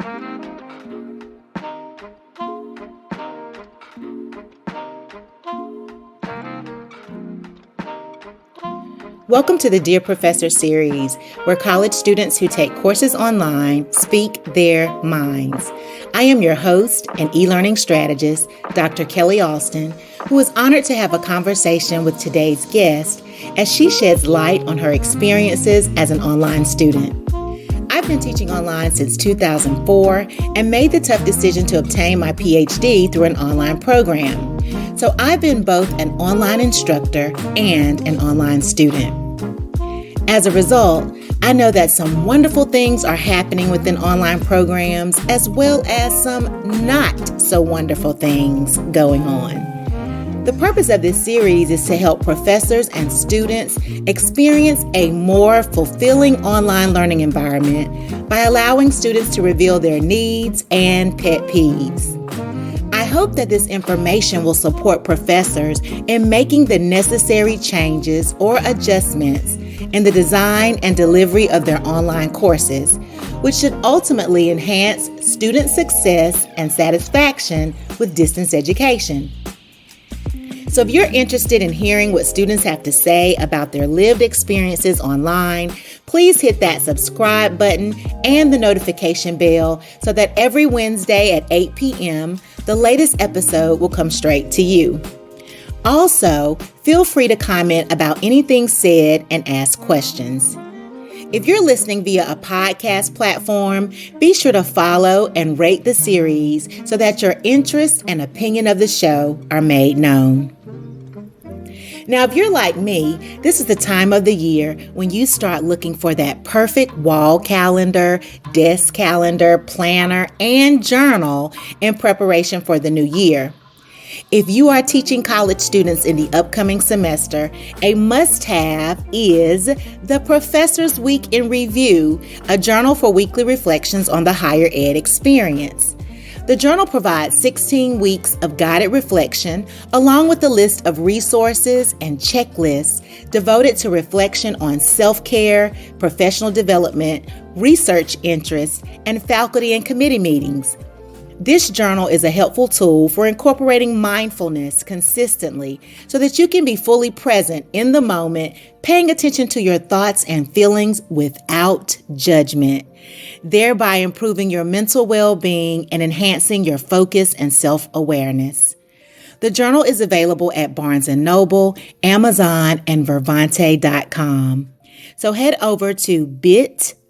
Welcome to the Dear Professor series, where college students who take courses online speak their minds. I am your host and e-learning strategist, Dr. Kellie Alston, who is honored to have a conversation with today's guest as she sheds light on her experiences as an online student. I've been teaching online since 2004 and made the tough decision to obtain my PhD through an online program. So I've been both an online instructor and an online student. As a result, I know that some wonderful things are happening within online programs, as well as some not so wonderful things going on. The purpose of this series is to help professors and students experience a more fulfilling online learning environment by allowing students to reveal their needs and pet peeves. I hope that this information will support professors in making the necessary changes or adjustments in the design and delivery of their online courses, which should ultimately enhance student success and satisfaction with distance education. So if you're interested in hearing what students have to say about their lived experiences online, please hit that subscribe button and the notification bell so that every Wednesday at 8 p.m., the latest episode will come straight to you. Also, feel free to comment about anything said and ask questions. If you're listening via a podcast platform, be sure to follow and rate the series so that your interest and opinion of the show are made known. Now, if you're like me, this is the time of the year when you start looking for that perfect wall calendar, desk calendar, planner, and journal in preparation for the new year. If you are teaching college students in the upcoming semester, a must-have is the Professor's Week in Review, a journal for weekly reflections on the higher ed experience. The journal provides 16 weeks of guided reflection, along with a list of resources and checklists devoted to reflection on self-care, professional development, research interests, and faculty and committee meetings. This journal is a helpful tool for incorporating mindfulness consistently so that you can be fully present in the moment, paying attention to your thoughts and feelings without judgment, thereby improving your mental well-being and enhancing your focus and self-awareness. The journal is available at Barnes & Noble, Amazon, and Vervante.com. So head over to bit.ly/Dr.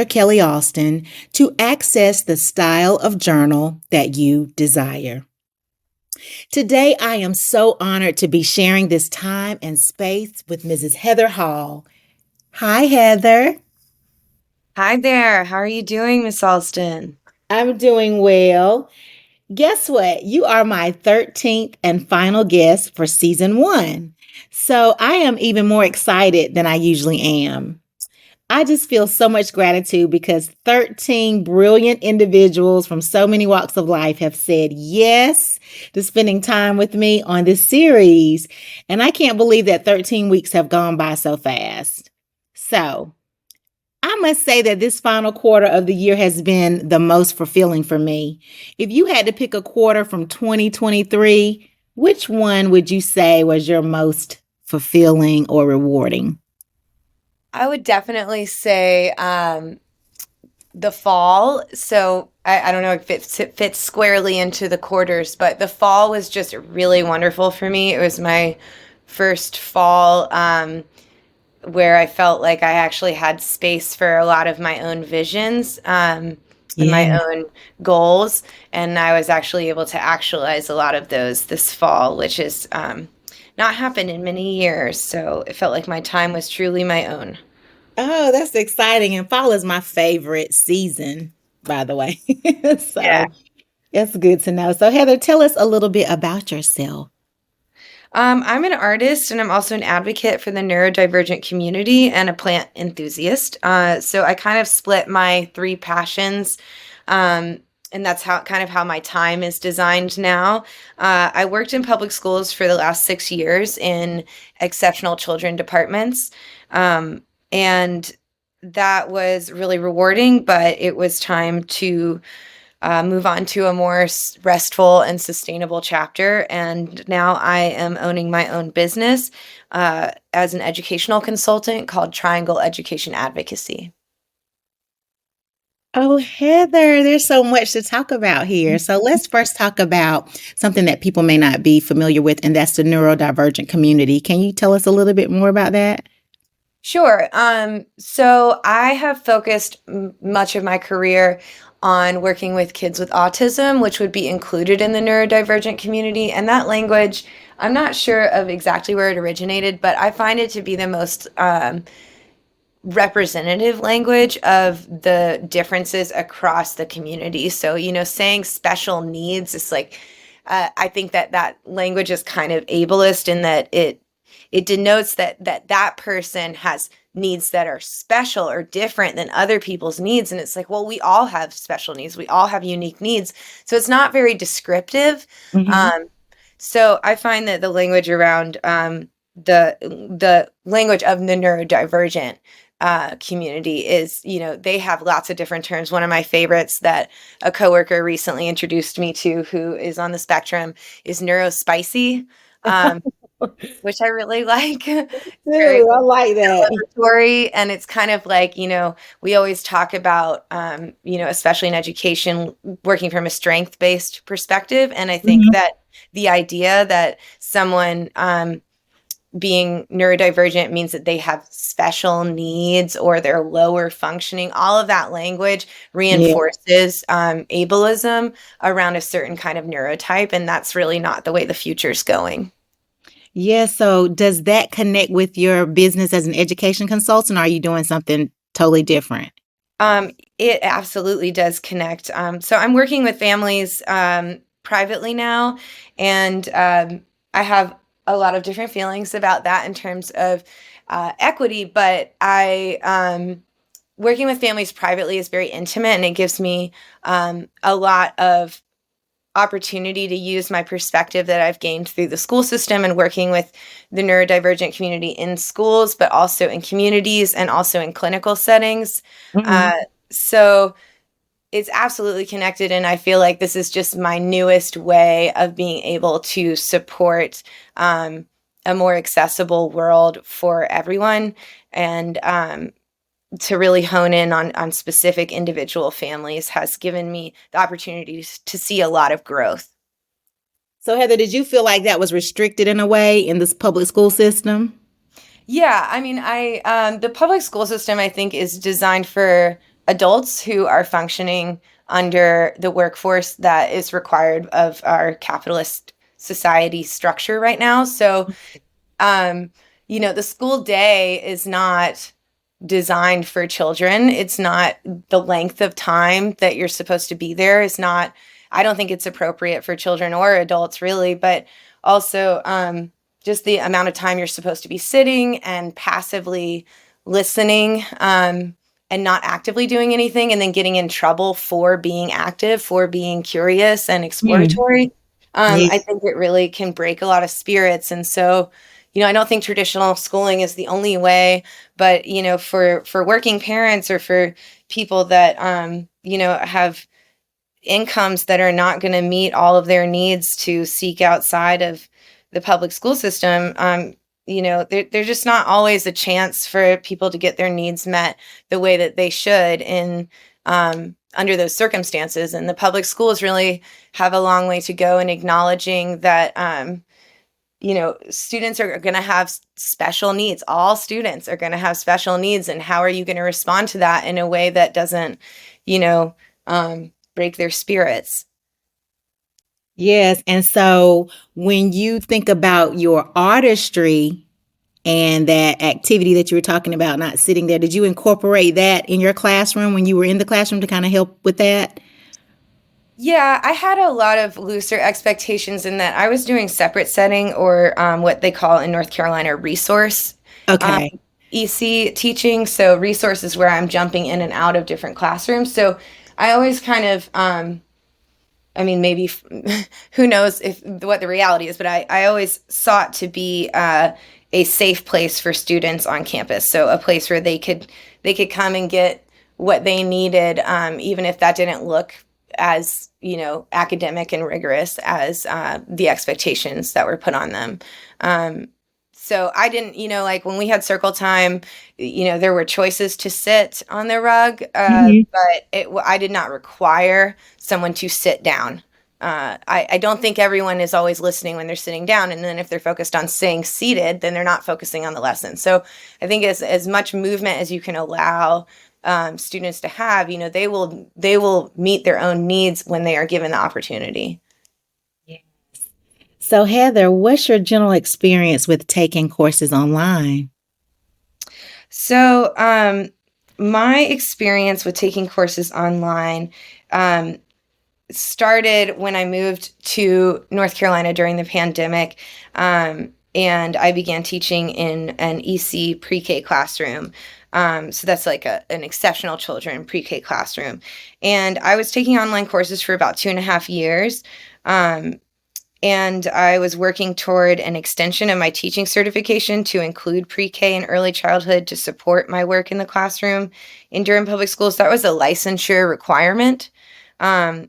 Kellie Alston to access the style of journal that you desire. Today, I am so honored to be sharing this time and space with Mrs. Heather Hall. Hi, Heather. Hi there. How are you doing, Miss Alston? I'm doing well. Guess what? You are my 13th and final guest for season 1. So I am even more excited than I usually am. I just feel so much gratitude because 13 brilliant individuals from so many walks of life have said yes to spending time with me on this series. And I can't believe that 13 weeks have gone by so fast. So I must say that this final quarter of the year has been the most fulfilling for me. If you had to pick a quarter from 2023, which one would you say was your most fulfilling or rewarding? I would definitely say the fall. So I don't know if it fits squarely into the quarters, but the fall was just really wonderful for me. It was my first fall where I felt like I actually had space for a lot of my own visions and my own goals. And I was actually able to actualize a lot of those this fall, which is not happened in many years. So it felt like my time was truly my own. Oh, that's exciting. And fall is my favorite season, by the way. So Yeah. That's good to know. So Heather, tell us a little bit about yourself. I'm an artist and I'm also an advocate for the neurodivergent community and a plant enthusiast. So I kind of split my three passions. And that's how my time is designed now. I worked in public schools for the last 6 years in exceptional children departments. And that was really rewarding, but it was time to move on to a more restful and sustainable chapter. And now I am owning my own business as an educational consultant called Triangle Education Advocacy. Oh, Heather, there's so much to talk about here. So let's first talk about something that people may not be familiar with, and that's the neurodivergent community. Can you tell us a little bit more about that? Sure. So I have focused much of my career on working with kids with autism, which would be included in the neurodivergent community. And that language, I'm not sure of exactly where it originated, but I find it to be the most representative language of the differences across the community. So, saying special needs is like, I think that language is kind of ableist in that it denotes that person has needs that are special or different than other people's needs. And it's like, well, we all have special needs. We all have unique needs. So it's not very descriptive. Mm-hmm. So I find that the language around the language of the neurodivergent community is, they have lots of different terms. One of my favorites that a coworker recently introduced me to, who is on the spectrum, is neurospicy. Which I really like. Very Ooh, I like that. celebratory, and it's kind of like, we always talk about, especially in education, working from a strength-based perspective. And I think Mhm. that the idea that someone being neurodivergent means that they have special needs or they're lower functioning, all of that language Yeah. reinforces ableism around a certain kind of neurotype. And that's really not the way the future's going. Yeah. So does that connect with your business as an education consultant, or are you doing something totally different? It absolutely does connect. So I'm working with families privately now, and I have a lot of different feelings about that in terms of equity. But working with families privately is very intimate, and it gives me a lot of opportunity to use my perspective that I've gained through the school system and working with the neurodivergent community in schools, but also in communities and also in clinical settings. Mhm. Uh, so it's absolutely connected. And I feel like this is just my newest way of being able to support a more accessible world for everyone. And to really hone in on specific individual families has given me the opportunity to see a lot of growth. So, Heather, did you feel like that was restricted in a way in this public school system? Yeah, I mean, the public school system, I think, is designed for adults who are functioning under the workforce that is required of our capitalist society structure right now. So, um, the school day is not designed for children. It's not the length of time that you're supposed to be there is not, I don't think it's appropriate for children or adults really, but also just the amount of time you're supposed to be sitting and passively listening and not actively doing anything and then getting in trouble for being active, for being curious and Mm. exploratory. Yeah. I think it really can break a lot of spirits. And so, I don't think traditional schooling is the only way, but for working parents or for people that have incomes that are not going to meet all of their needs to seek outside of the public school system, there's just not always a chance for people to get their needs met the way that they should in under those circumstances. And the public schools really have a long way to go in acknowledging that students are going to have special needs. All students are going to have special needs. And how are you going to respond to that in a way that doesn't, break their spirits? Yes. And so when you think about your artistry and that activity that you were talking about, not sitting there, did you incorporate that in your classroom when you were in the classroom to kind of help with that? Yeah, I had a lot of looser expectations in that I was doing separate setting or what they call in North Carolina resource um, Okay. EC teaching. So resource is where I'm jumping in and out of different classrooms. So I always kind of I mean, maybe who knows if what the reality is, but I always sought to be a safe place for students on campus. So a place where they could come and get what they needed, even if that didn't look as, academic and rigorous as the expectations that were put on them. So I didn't, like when we had circle time, there were choices to sit on the rug, but I did not require someone to sit down. I don't think everyone is always listening when they're sitting down. And then if they're focused on staying seated, then they're not focusing on the lesson. So I think as much movement as you can allow students to have, they will meet their own needs when they are given the opportunity. So, Heather, what's your general experience with taking courses online? So, my experience with taking courses online started when I moved to North Carolina during the pandemic, and I began teaching in an EC pre-K classroom. So that's like an exceptional children pre-K classroom. And I was taking online courses for about 2.5 years. And I was working toward an extension of my teaching certification to include pre-K and early childhood to support my work in the classroom in Durham Public Schools. That was a licensure requirement. I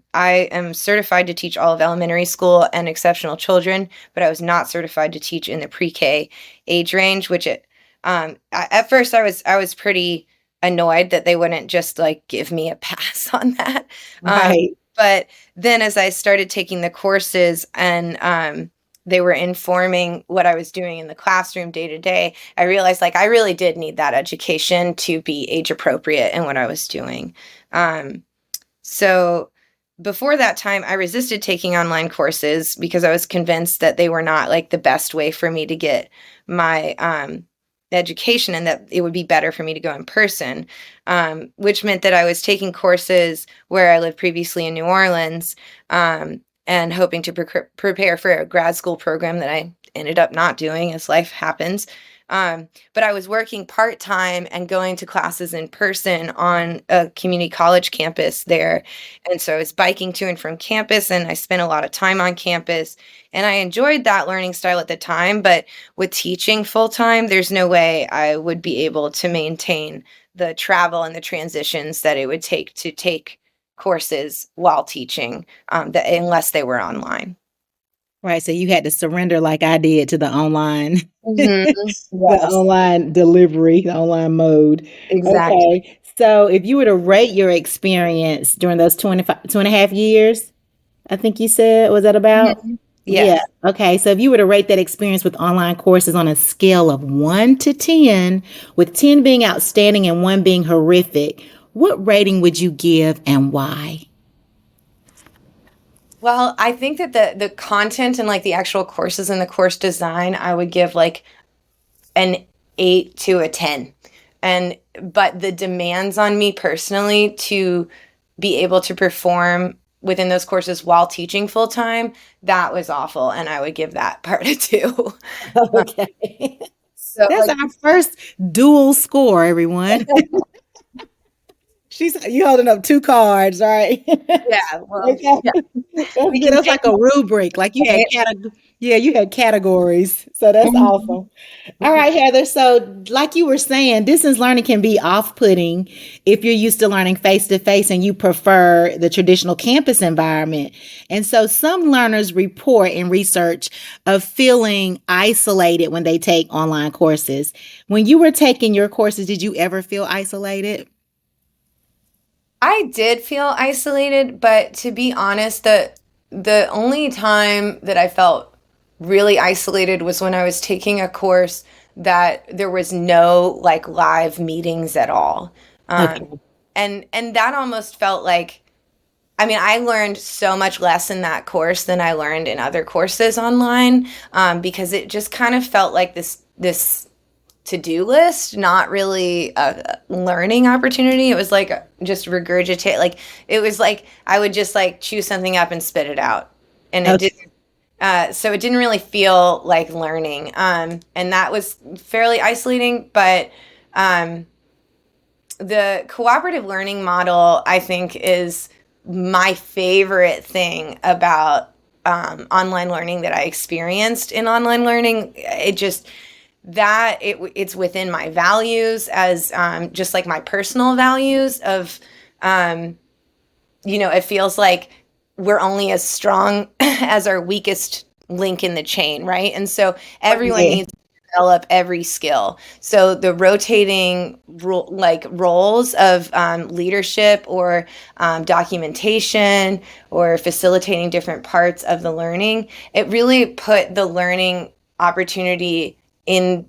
am certified to teach all of elementary school and exceptional children, but I was not certified to teach in the pre-K age range, which at first I was pretty annoyed that they wouldn't just like give me a pass on that. Right. But then as I started taking the courses and they were informing what I was doing in the classroom day to day, I realized like I really did need that education to be age appropriate in what I was doing. So before that time, I resisted taking online courses because I was convinced that they were not like the best way for me to get my education and that it would be better for me to go in person, which meant that I was taking courses where I lived previously in New Orleans and hoping to prepare for a grad school program that I ended up not doing as life happens. But I was working part-time and going to classes in person on a community college campus there. And so I was biking to and from campus, and I spent a lot of time on campus. And I enjoyed that learning style at the time, but with teaching full-time, there's no way I would be able to maintain the travel and the transitions that it would take to take courses while teaching, unless they were online. Right. So you had to surrender like I did to the online, Mm-hmm. the Yes, online delivery, the online mode. exactly. Okay. So if you were to rate your experience during those 2.5 years, I think you said, was that about? Mhm. Yeah. Yes. Okay. So if you were to rate that experience with online courses on a scale of 1 to 10, with 10 being outstanding and 1 being horrific, what rating would you give and why? Well, I think that the content and like the actual courses and the course design, I would give like an 8 to a 10. But the demands on me personally to be able to perform within those courses while teaching full time, that was awful. And I would give that part a 2. Okay. So That's like, our first dual score, everyone. You holding up 2 cards, right? yeah, well, Okay. yeah, That's we good. can That's take like a rubric. Like you had it. you had categories. So that's Mhm. awesome. All right, Heather. So like you were saying, distance learning can be off-putting if you're used to learning face to face and you prefer the traditional campus environment. And so some learners report in research of feeling isolated when they take online courses. When you were taking your courses, did you ever feel isolated? I did feel isolated, but to be honest, the only time that I felt really isolated was when I was taking a course that there was no like live meetings at all. Um, Okay. and that almost felt like, I mean, I learned so much less in that course than I learned in other courses online, because it just kind of felt like this to-do list, not really a learning opportunity. It was like just regurgitate. Like it was like I would just like chew something up and spit it out, and it Okay. didn't. So it didn't really feel like learning, and that was fairly isolating. But um, the cooperative learning model, I think, is my favorite thing about online learning that I experienced in online learning. It just it's within my values as just like my personal values of it feels like we're only as strong as our weakest link in the chain, right? And so everyone Yeah. needs to develop every skill. So the rotating roles of leadership or documentation or facilitating different parts of the learning, it really put the learning opportunity in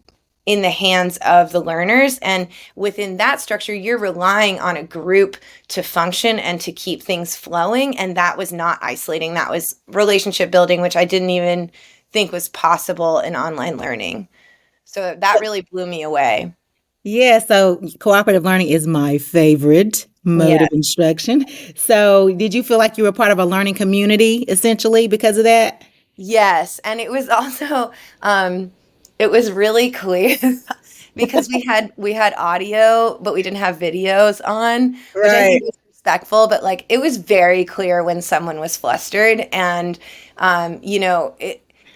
the hands of the learners. And within that structure, you're relying on a group to function and to keep things flowing. And that was not isolating. That was relationship building, which I didn't even think was possible in online learning. So that really blew me away. Yeah, so cooperative learning is my favorite mode Yeah. of instruction. So, did you feel like you were part of a learning community essentially because of that? Yes. And it was also, it was really clear because we had audio, but we didn't have videos on, which I Right. think was respectful, but like it was very clear when someone was flustered. And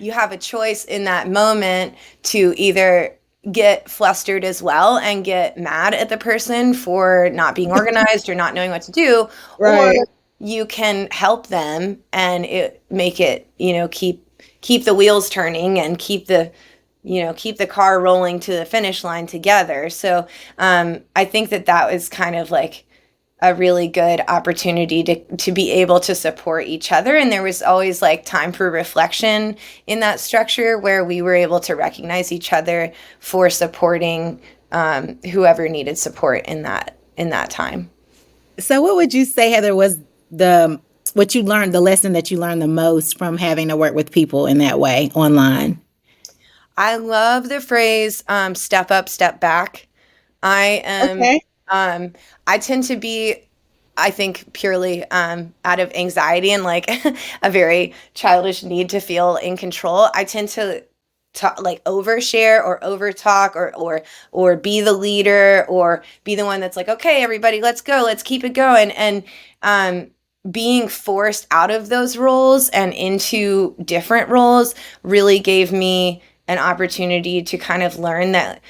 you have a choice in that moment to either get flustered as well and get mad at the person for not being organized or not knowing what to do, or Right. you can help them and make it, keep the wheels turning and keep the car rolling to the finish line together. So I think that was kind of like a really good opportunity to be able to support each other. And there was always like time for reflection in that structure where we were able to recognize each other for supporting whoever needed support in that time. So, what would you say, Heather, was the what you learned, the lesson that you learned the most from having to work with people in that way online? I love the phrase step up, step back. I am, Okay. I tend to be, I think, purely out of anxiety and like a very childish need to feel in control. I tend to talk, like overshare or overtalk or be the leader or be the one that's like, okay, everybody, let's go, let's keep it going. And being forced out of those roles and into different roles really gave me an opportunity to kind of learn that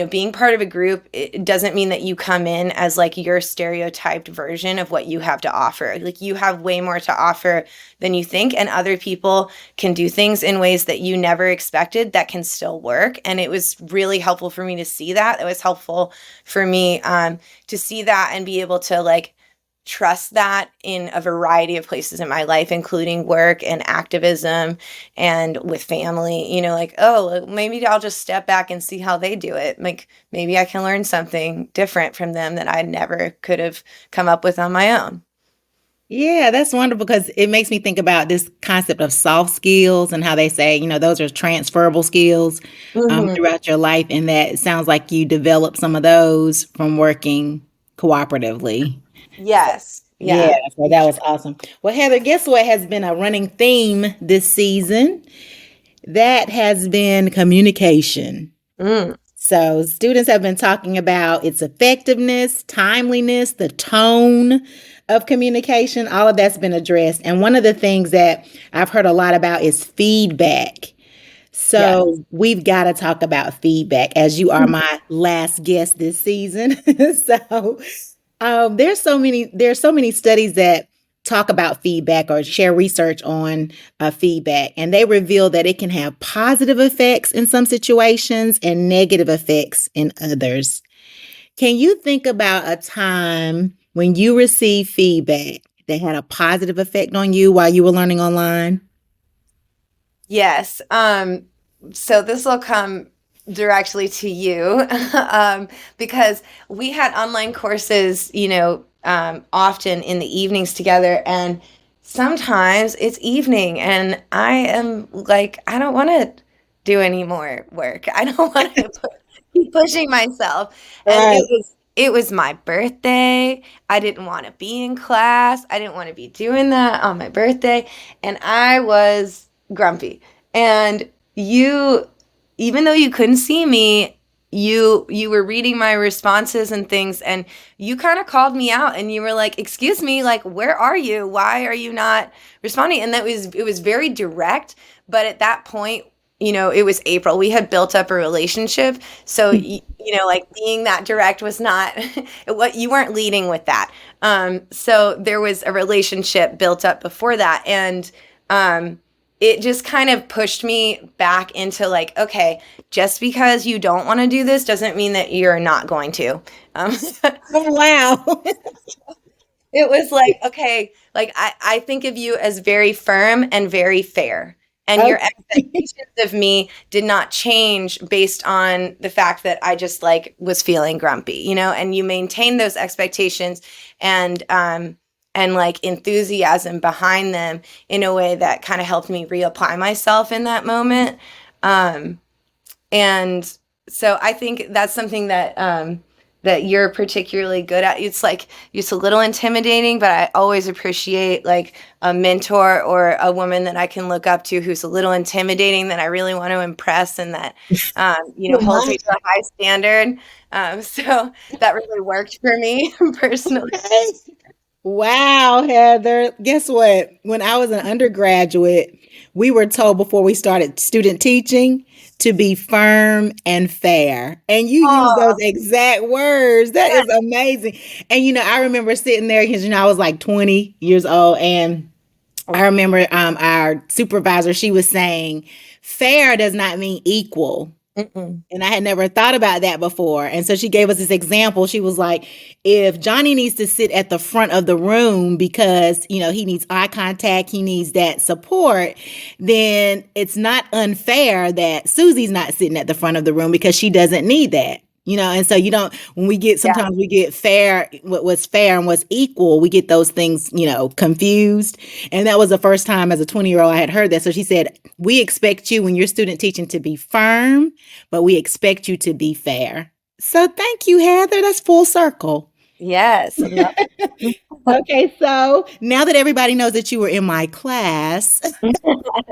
being part of a group, it doesn't mean that you come in as like your stereotyped version of what you have to offer. Like you have way more to offer than you think, and other people can do things in ways that you never expected that can still work. And it was really helpful for me to see that. It was helpful for me to see that and be able to like trust that in a variety of places in my life, including work and activism and with family, like, oh, maybe I'll just step back and see how they do it. Like maybe I can learn something different from them that I never could have come up with on my own. Yeah, that's wonderful because it makes me think about this concept of soft skills and how they say, those are transferable skills Hmm. throughout your life. And that it sounds like you developed some of those from working cooperatively. Yes. Yeah, Yeah. so that was awesome. Well, Heather, guess what has been a running theme this season? That has been communication. Mm. So, students have been talking about its effectiveness, timeliness, the tone of communication. All of that's been addressed. And one of the things that I've heard a lot about is feedback. Yes. So, we've got to talk about feedback as you are my last guest this season. So, there's so many studies that talk about feedback or share research on feedback, and they reveal that it can have positive effects in some situations and negative effects in others. Can you think about a time when you received feedback that had a positive effect on you while you were learning online? Yes. So this will come directly to you because we had online courses, often in the evenings together. And sometimes it's evening and I am like, I don't want to do any more work. I don't want to keep pushing myself. And Right. it was my birthday. I didn't want to be in class. I didn't want to be doing that on my birthday. And I was grumpy. And you, even though you couldn't see me, you were reading my responses and things, and you kind of called me out and you were like, excuse me, like, where are you? Why are you not responding? And it was very direct. But at that point, it was April. We had built up a relationship. So, like being that direct was not what you weren't leading with that. So there was a relationship built up before that. And it just kind of pushed me back into like, okay, just because you don't want to do this doesn't mean that you're not going to. Oh, wow. It was like, okay, like I think of you as very firm and very fair. And your Okay. expectations of me did not change based on the fact that I just like was feeling grumpy, and you maintain those expectations and like enthusiasm behind them in a way that kind of helped me reapply myself in that moment. Um, and so I think that's something that you're particularly good at. It's a little intimidating, but I always appreciate like a mentor or a woman that I can look up to who's a little intimidating that I really want to impress and that holds me to a high standard. So that really worked for me personally. Okay. Wow, Heather. Guess what? When I was an undergraduate, we were told before we started student teaching to be firm and fair. And you use those Oh, exact words. That yeah. is amazing. And I remember sitting there because I was like 20 years old, and I remember our supervisor, she was saying, fair does not mean equal. Mm-mm. And I had never thought about that before. And so she gave us this example. She was like, if Johnny needs to sit at the front of the room because, he needs eye contact, he needs that support, then it's not unfair that Susie's not sitting at the front of the room because she doesn't need that. And so you don't, when Yeah. sometimes we get fair, what's fair and what's equal, we get those things, confused. And that was the first time as a 20-year-old I had heard that. So she said, we expect you when you're student teaching to be firm, but we expect you to be fair. So thank you, Heather. That's full circle. Yes. I love Okay, so now that everybody knows that you were in my class, it.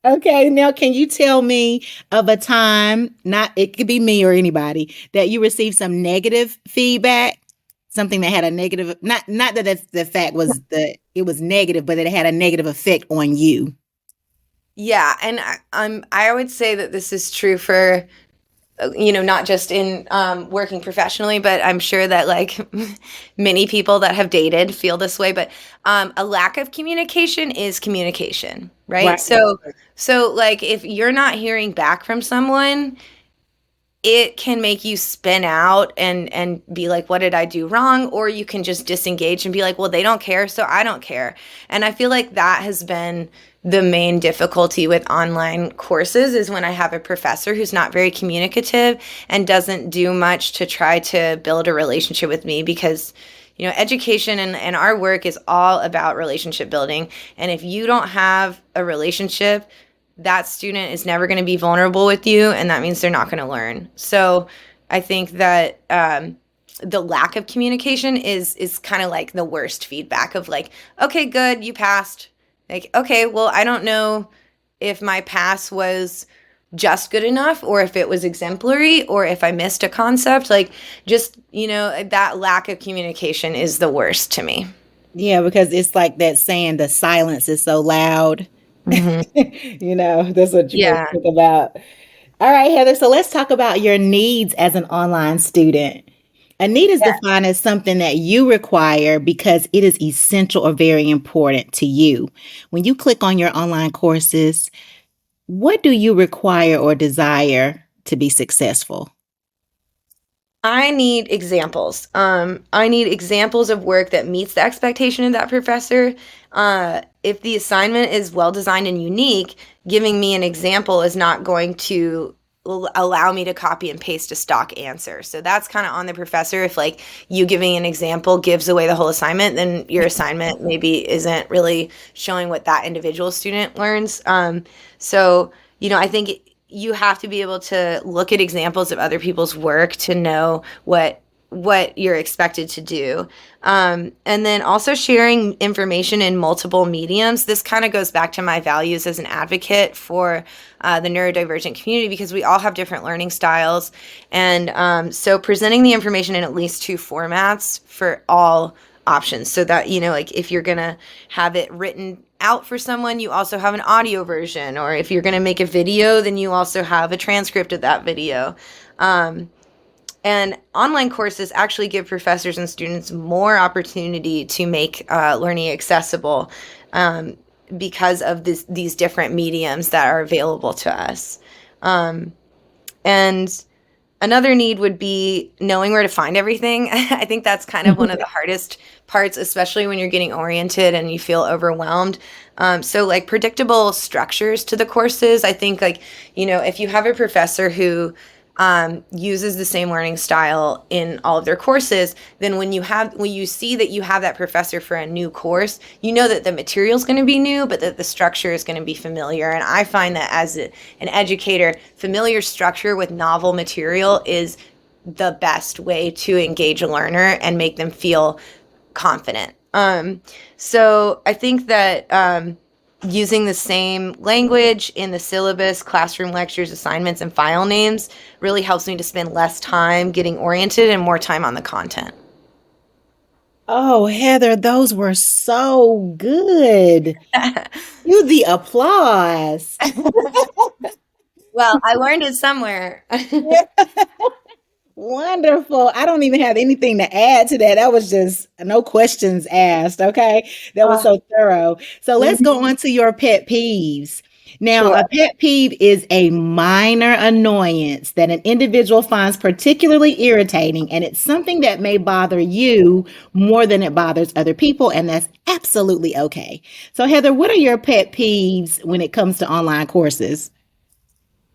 okay, now can you tell me of a time, not it could be me or anybody, that you received some negative feedback, something that had a negative, not that the fact was it was negative, but that it had a negative effect on you. Yeah, and I would say that this is true for not just in working professionally, but I'm sure that like many people that have dated feel this way. But a lack of communication is communication, right? Right. So like if you're not hearing back from someone, it can make you spin out and be like, what did I do wrong? Or you can just disengage and be like, well, they don't care, so I don't care. And I feel like that has been the main difficulty with online courses is when I have a professor who's not very communicative and doesn't do much to try to build a relationship with me because education and our work is all about relationship building. And if you don't have a relationship, that student is never going to be vulnerable with you, and that means they're not going to learn. So I think that the lack of communication is kind of like the worst feedback of like, okay, good, you passed. Like, okay, well, I don't know if my pass was just good enough or if it was exemplary or if I missed a concept. Like, just, that lack of communication is the worst to me. Yeah, because it's like that saying, the silence is so loud. Hmm. That's what you must Yeah. think about. All right, Heather. So let's talk about your needs as an online student. A need is defined as something that you require because it is essential or very important to you. When you click on your online courses, what do you require or desire to be successful? I need examples. I need examples of work that meets the expectation of that professor. If the assignment is well designed and unique, giving me an example is not going to allow me to copy and paste a stock answer. So that's kind of on the professor. If like you giving an example gives away the whole assignment, then your assignment maybe isn't really showing what that individual student learns. I think you have to be able to look at examples of other people's work to know what you're expected to do. And then also sharing information in multiple mediums. This kind of goes back to my values as an advocate for the neurodivergent community because we all have different learning styles. And so presenting the information in at least two formats for all options, so that, like if you're going to have it written out for someone, you also have an audio version, or if you're going to make a video, then you also have a transcript of that video. And online courses actually give professors and students more opportunity to make learning accessible, because of these different mediums that are available to us. And another need would be knowing where to find everything. I think that's kind of one of the hardest parts, especially when you're getting oriented and you feel overwhelmed. So like predictable structures to the courses. I think if you have a professor who uses the same learning style in all of their courses, then when you see that you have that professor for a new course, you know that the material is going to be new, but that the structure is going to be familiar. And I find that as an educator, familiar structure with novel material is the best way to engage a learner and make them feel confident. So I think that using the same language in the syllabus, classroom lectures, assignments, and file names really helps me to spend less time getting oriented and more time on the content. Oh, Heather, those were so good. You the applause. Well, I learned it somewhere. Wonderful. I don't even have anything to add to that. That was just no questions asked. Okay. That was so thorough. So let's go on to your pet peeves. Now, Sure. a pet peeve is a minor annoyance that an individual finds particularly irritating, and it's something that may bother you more than it bothers other people, and that's absolutely okay. So, Heather, what are your pet peeves when it comes to online courses?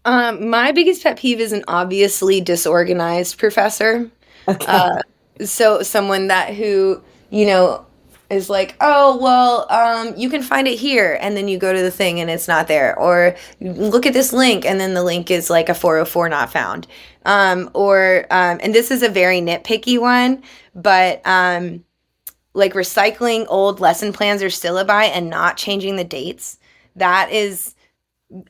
My biggest pet peeve is an obviously disorganized professor. Okay. So someone who, is like, oh, well, you can find it here. And then you go to the thing and it's not there. Or look at this link. And then the link is like a 404 not found. And this is a very nitpicky one, but like recycling old lesson plans or syllabi and not changing the dates. That is,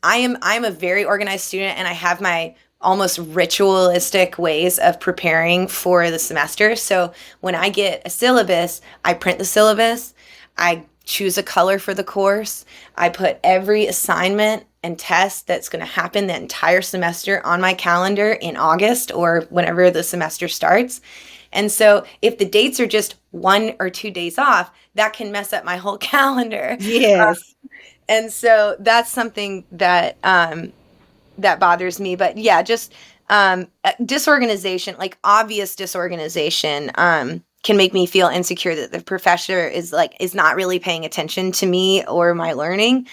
I'm a very organized student, and I have my almost ritualistic ways of preparing for the semester. So when I get a syllabus, I print the syllabus, I choose a color for the course, I put every assignment and test that's going to happen the entire semester on my calendar in August or whenever the semester starts. And so if the dates are just 1 or 2 days off, that can mess up my whole calendar. Yes. And so that's something that that bothers me. But yeah, just disorganization, like obvious disorganization, can make me feel insecure that the professor is not really paying attention to me or my learning.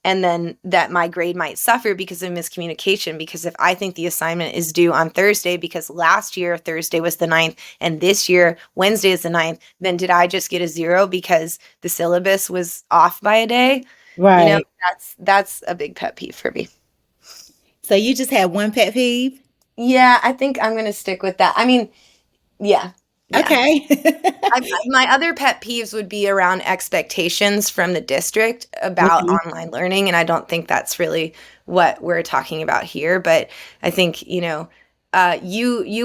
And then that my grade might suffer because of miscommunication. Because if I think the assignment is due on Thursday, because last year Thursday was the 9th and this year Wednesday is the 9th, then did I just get a 0 because the syllabus was off by a day? Right. That's a big pet peeve for me. So you just had one pet peeve? Yeah, I think I'm going to stick with that. I mean, yeah. Okay. My other pet peeves would be around expectations from the district about online learning, and I don't think that's really what we're talking about here. But I think you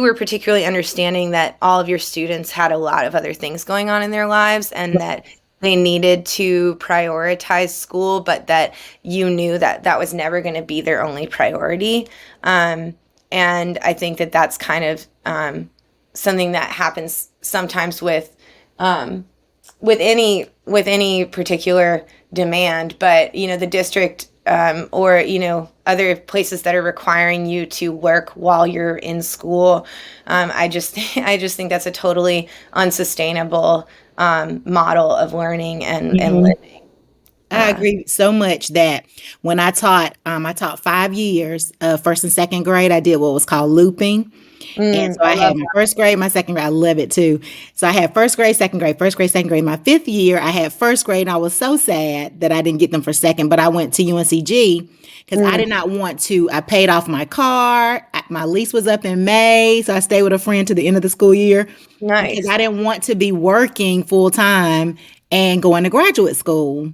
were particularly understanding that all of your students had a lot of other things going on in their lives, and that they needed to prioritize school, but that you knew that that was never going to be their only priority. And I think that that's kind of something that happens sometimes with any particular demand, but the district or other places that are requiring you to work while you're in school, I just think that's a totally unsustainable model of learning and living. I agree so much that when I taught 5 years of first and second grade, I did what was called looping. And so I had my first grade, my second grade. I love it too. So I had first grade, second grade, first grade, second grade. My fifth year, I had first grade, and I was so sad that I didn't get them for second. But I went to UNCG because I did not want to. I paid off my car. My lease was up in May, so I stayed with a friend to the end of the school year. Nice. Because I didn't want to be working full time and going to graduate school.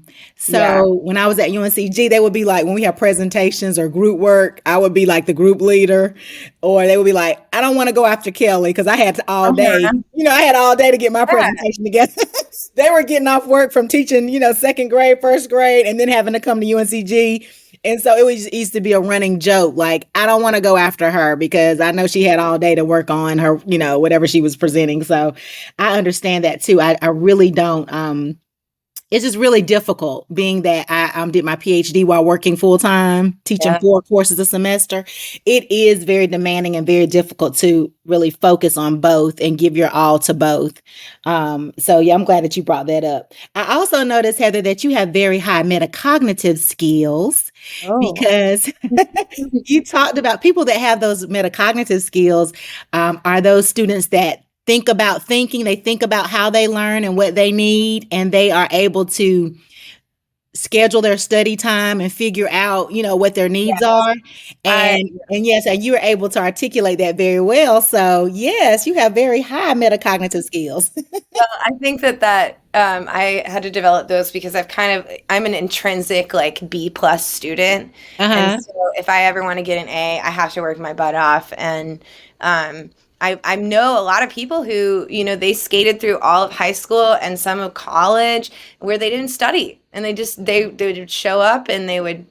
Yeah. So when I was at UNCG, they would be like, when we have presentations or group work, I would be like the group leader, or they would be like, I don't want to go after Kellie because I had all day. Uh-huh. I had all day to get my Yeah. presentation together. They were getting off work from teaching, second grade, first grade, and then having to come to UNCG. And so it used to be a running joke. Like, I don't want to go after her because I know she had all day to work on her, whatever she was presenting. So I understand that too. I really don't. It's just really difficult being that I did my PhD while working full time, teaching Yeah. 4 courses a semester. It is very demanding and very difficult to really focus on both and give your all to both. So yeah, I'm glad that you brought that up. I also noticed, Heather, that you have very high metacognitive skills Oh. because you talked about people that have those metacognitive skills. Are those students that think about thinking, they think about how they learn and what they need, and they are able to schedule their study time and figure out, what their needs Yes. are. And yes, and you were able to articulate that very well. So yes, you have very high metacognitive skills. Well, I think that I had to develop those because I'm an intrinsic like B plus student, and Uh-huh. so if I ever want to get an A, I have to work my butt off. And I know a lot of people who they skated through all of high school and some of college where they didn't study, and they would show up and they would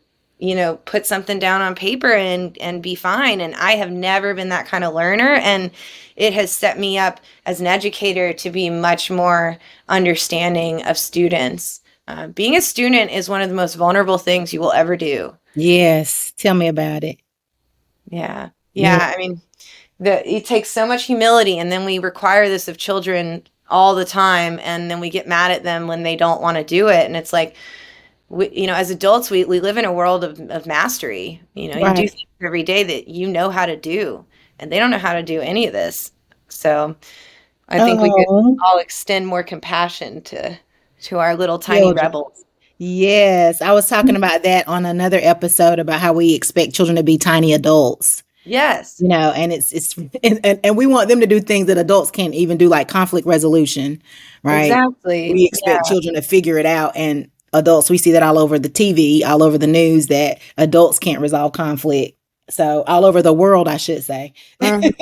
put something down on paper and be fine. And I have never been that kind of learner, and it has set me up as an educator to be much more understanding of students. Being a student is one of the most vulnerable things you will ever do. Yes. Tell me about it. Yeah. Yeah. Yeah. I mean, it takes so much humility, and then we require this of children all the time, and then we get mad at them when they don't want to do it. And it's like, as adults, we live in a world of mastery. You do Right. things every day that you know how to do, and they don't know how to do any of this. So I think we could Oh, all extend more compassion to our little tiny children. rebels. Yes. I was talking about that on another episode about how we expect children to be tiny adults. Yes, And it's and we want them to do things that adults can't even do, like conflict resolution, right? exactly. We expect Yeah. children to figure it out, and adults, we see that all over the TV, all over the news, that adults can't resolve conflict. So all over the world, I should say. Mhm.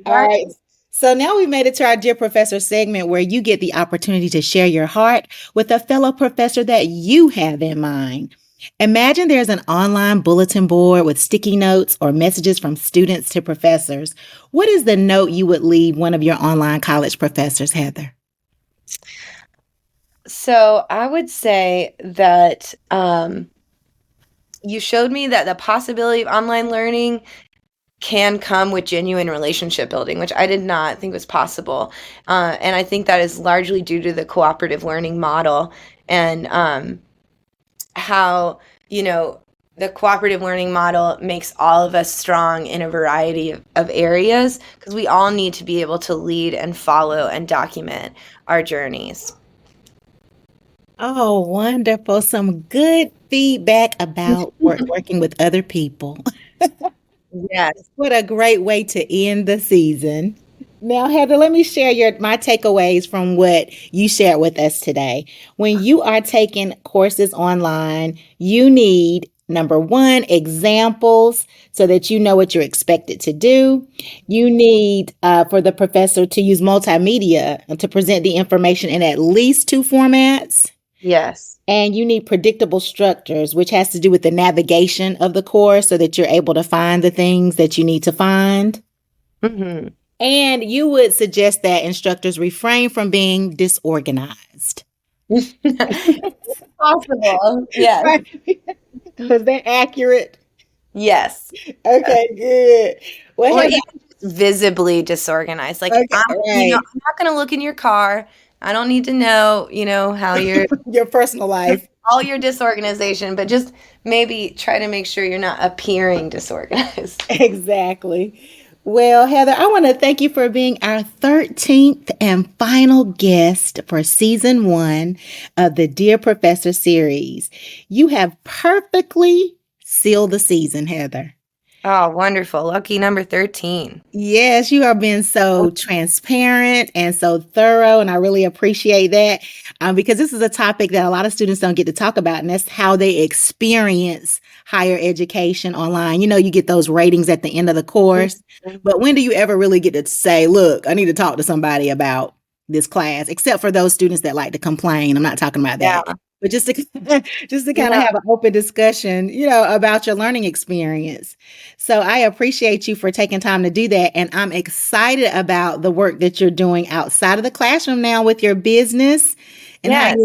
All Right. right. So now we've made it to our Dear Professor segment where you get the opportunity to share your heart with a fellow professor that you have in mind. Imagine there's an online bulletin board with sticky notes or messages from students to professors. What is the note you would leave one of your online college professors, Heather? So I would say that you showed me that the possibility of online learning can come with genuine relationship building, which I did not think was possible. And I think that is largely due to the cooperative learning model, and how, the cooperative learning model makes all of us strong in a variety of areas, because we all need to be able to lead and follow and document our journeys. Oh, wonderful. Some good feedback about working with other people. Yes. What a great way to end the season. Now, Heather, let me share my takeaways from what you shared with us today. When you are taking courses online, you need, number one, examples so that you know what you're expected to do. You need for the professor to use multimedia to present the information in at least 2 formats. Yes. And you need predictable structures, which has to do with the navigation of the course so that you're able to find the things that you need to find. Mm-hmm. And you would suggest that instructors refrain from being disorganized. Possible. Yes. Right. Was that accurate? Yes. Okay, good. Well, Or Heather, even just visibly disorganized. Like, okay, right. I'm not going to look in your car. I don't need to know, how Your personal life. all your disorganization, but just maybe try to make sure you're not appearing disorganized. Exactly. Well, Heather, I want to thank you for being our 13th and final guest for season 1 of the Dear Professor series. You have perfectly sealed the season, Heather. Oh, wonderful. Lucky number 13. Yes, you are being so transparent and so thorough, and I really appreciate that because this is a topic that a lot of students don't get to talk about, and that's how they experience higher education online. You get those ratings at the end of the course, but when do you ever really get to say, look, I need to talk to somebody about this class, except for those students that like to complain. I'm not talking about that. Yeah. But just to kind of Yeah. have an open discussion, about your learning experience. So I appreciate you for taking time to do that. And I'm excited about the work that you're doing outside of the classroom now with your business and Yes.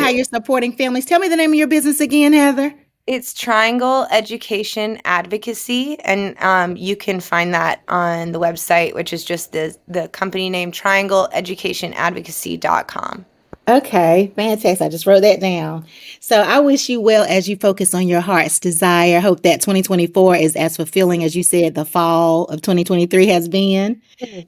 how you're supporting families. Tell me the name of your business again, Heather. It's Triangle Education Advocacy, and you can find that on the website, which is just the company name, triangleeducationadvocacy.com. Okay, fantastic. I just wrote that down. So I wish you well as you focus on your heart's desire. Hope that 2024 is as fulfilling as you said the fall of 2023 has been. Yes.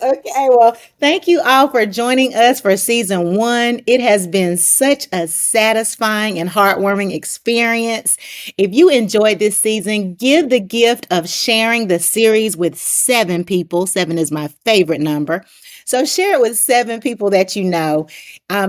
Okay. Well, thank you all for joining us for season 1. It has been such a satisfying and heartwarming experience. If you enjoyed this season, give the gift of sharing the series with 7 people. 7 is my favorite number. So share it with 7 people that you know.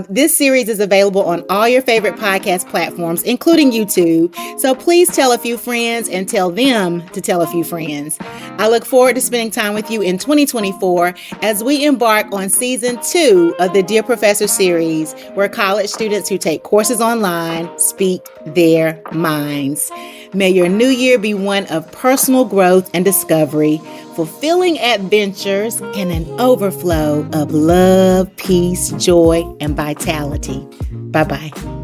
This series is available on all your favorite podcast platforms, including YouTube. So please tell a few friends and tell them to tell a few friends. I look forward to spending time with you in 2024 as we embark on season 2 of the Dear Professor series, where college students who take courses online speak their minds. May your new year be one of personal growth and discovery, fulfilling adventures, and an overflow of love, peace, joy, and vitality. Bye-bye.